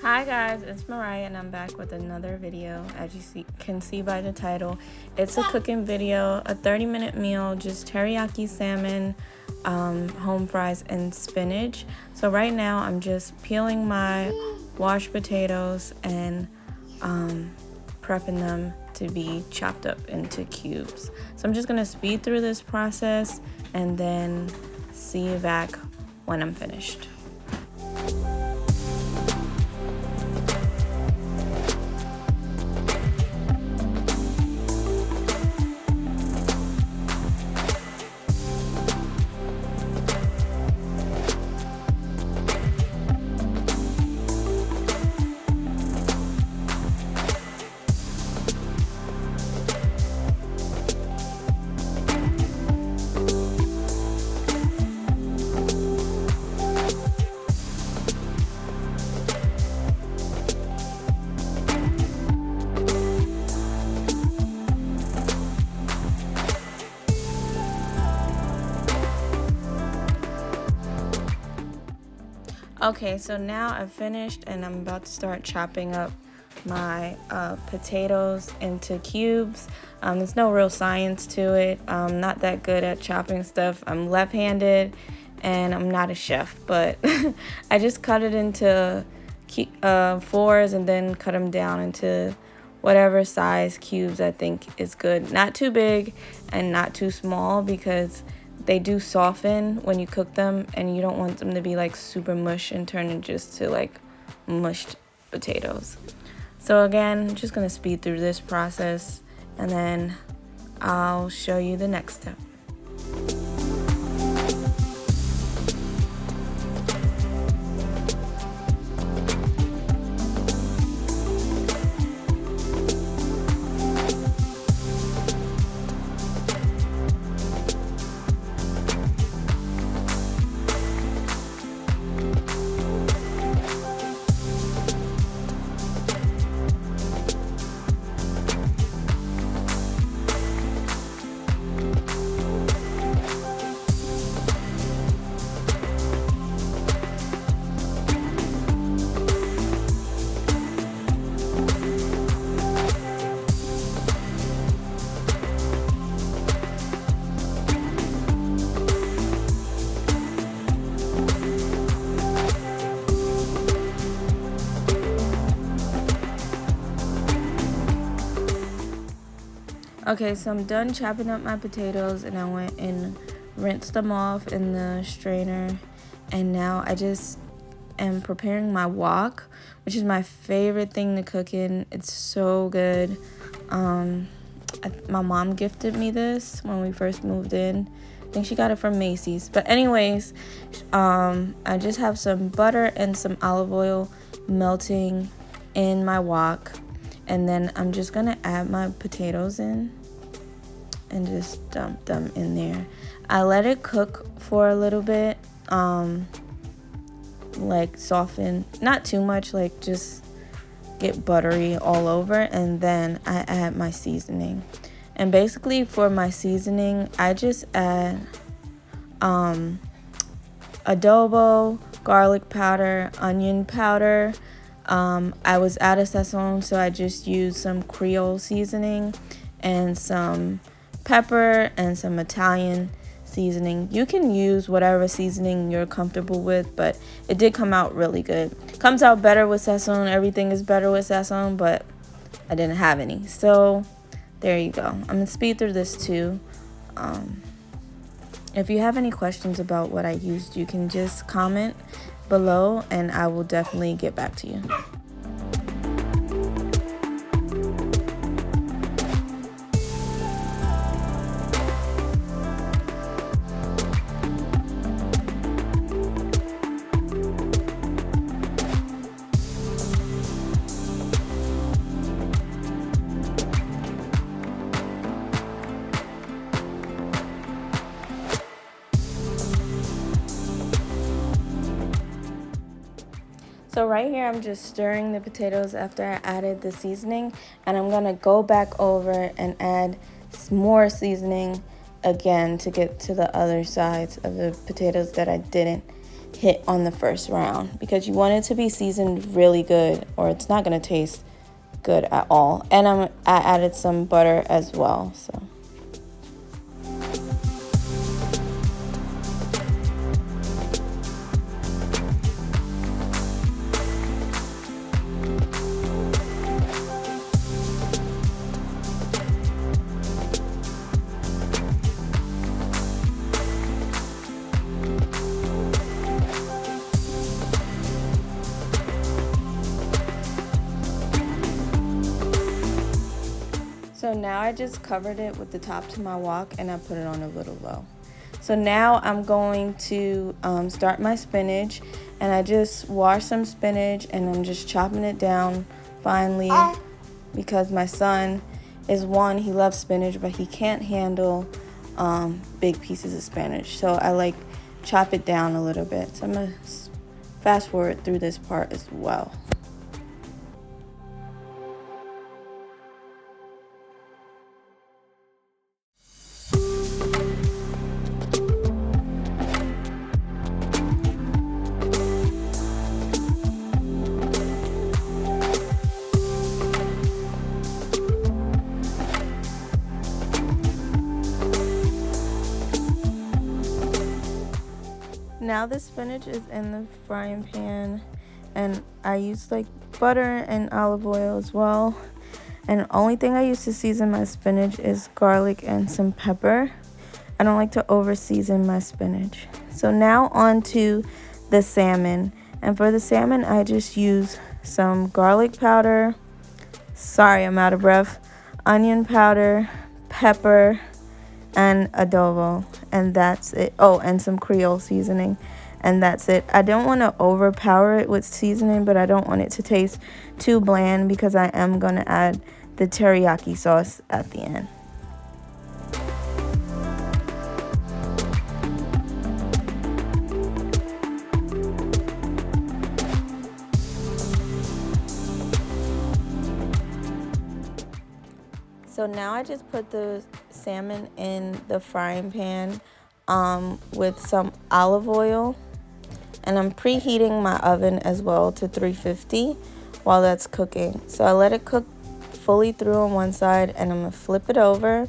Hi guys, it's Mariah and I'm back with another video. As you can see by the title, it's a cooking video, a 30-minute meal, just teriyaki salmon, home fries, and spinach. So right now I'm just peeling my washed potatoes and prepping them to be chopped up into cubes. So I'm just gonna speed through this process and then see you back when I'm finished. Okay, so now I've finished and I'm about to start chopping up my potatoes into cubes. There's no real science to it. I'm not that good at chopping stuff. I'm left-handed and I'm not a chef, but I just cut it into fours and then cut them down into whatever size cubes I think is good. Not too big and not too small because they do soften when you cook them and you don't want them to be like super mush and turn into just to like mushed potatoes. So again, I'm just gonna speed through this process and then I'll show you the next step. Okay, so I'm done chopping up my potatoes and I went and rinsed them off in the strainer. And now I just am preparing my wok, which is my favorite thing to cook in. It's so good. My mom gifted me this when we first moved in. I think she got it from Macy's. But anyways, I just have some butter and some olive oil melting in my wok. And then I'm just gonna add my potatoes in and just dump them in there. I let it cook for a little bit, like soften, not too much, like just get buttery all over, and then I add my seasoning. And basically for my seasoning, I just add adobo, garlic powder, onion powder. I was out of Sazon, so I just used some Creole seasoning and some pepper and some Italian seasoning. You can use whatever seasoning you're comfortable with, but it did come out really good. Comes out better with Sazon. Everything is better with Sazon, but I didn't have any. So there you go. I'm gonna speed through this too. If you have any questions about what I used, you can just comment below and I will definitely get back to you. So right here, I'm just stirring the potatoes after I added the seasoning, and I'm gonna go back over and add more seasoning again to get to the other sides of the potatoes that I didn't hit on the first round, because you want it to be seasoned really good or it's not going to taste good at all. And I added some butter as well. So now I just covered it with the top to my wok and I put it on a little low. So now I'm going to start my spinach, and I just washed some spinach and I'm just chopping it down finely, because my son is he loves spinach, but he can't handle big pieces of spinach. So I like chop it down a little bit. So I'm gonna fast forward through this part as well. Now the spinach is in the frying pan, and I use like butter and olive oil as well. And the only thing I use to season my spinach is garlic and some pepper. I don't like to over season my spinach. So now on to the salmon. And for the salmon, I just use some garlic powder. Sorry, I'm out of breath. Onion powder, pepper, and adobo, and that's it. Oh, and some Creole seasoning, and that's it. I don't want to overpower it with seasoning, but I don't want it to taste too bland, because I am going to add the teriyaki sauce at the end. So now I just put the salmon in the frying pan with some olive oil, and I'm preheating my oven as well to 350 while that's cooking. So I let it cook fully through on one side, and I'm gonna flip it over.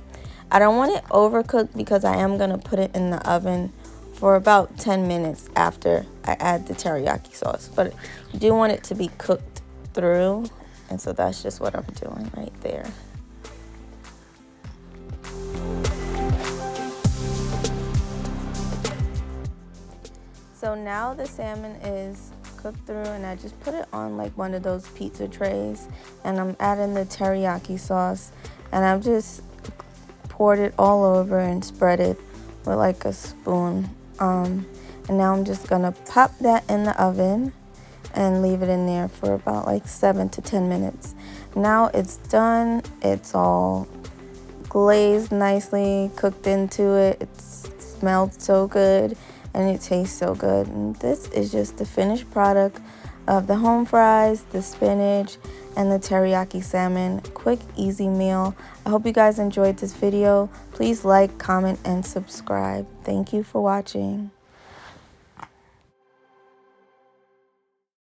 I don't want it overcooked, because I am gonna put it in the oven for about 10 minutes after I add the teriyaki sauce, but you do want it to be cooked through, and so that's just what I'm doing right there. So now the salmon is cooked through, and I just put it on like one of those pizza trays, and I'm adding the teriyaki sauce, and I've just poured it all over and spread it with like a spoon. And now I'm just gonna pop that in the oven and leave it in there for about like 7 to 10 minutes. Now it's done. It's all glazed nicely, cooked into it. It smelled so good, and it tastes so good. And this is just the finished product of the home fries, the spinach, and the teriyaki salmon. Quick, easy meal. I hope you guys enjoyed this video. Please like, comment, and subscribe. Thank you for watching.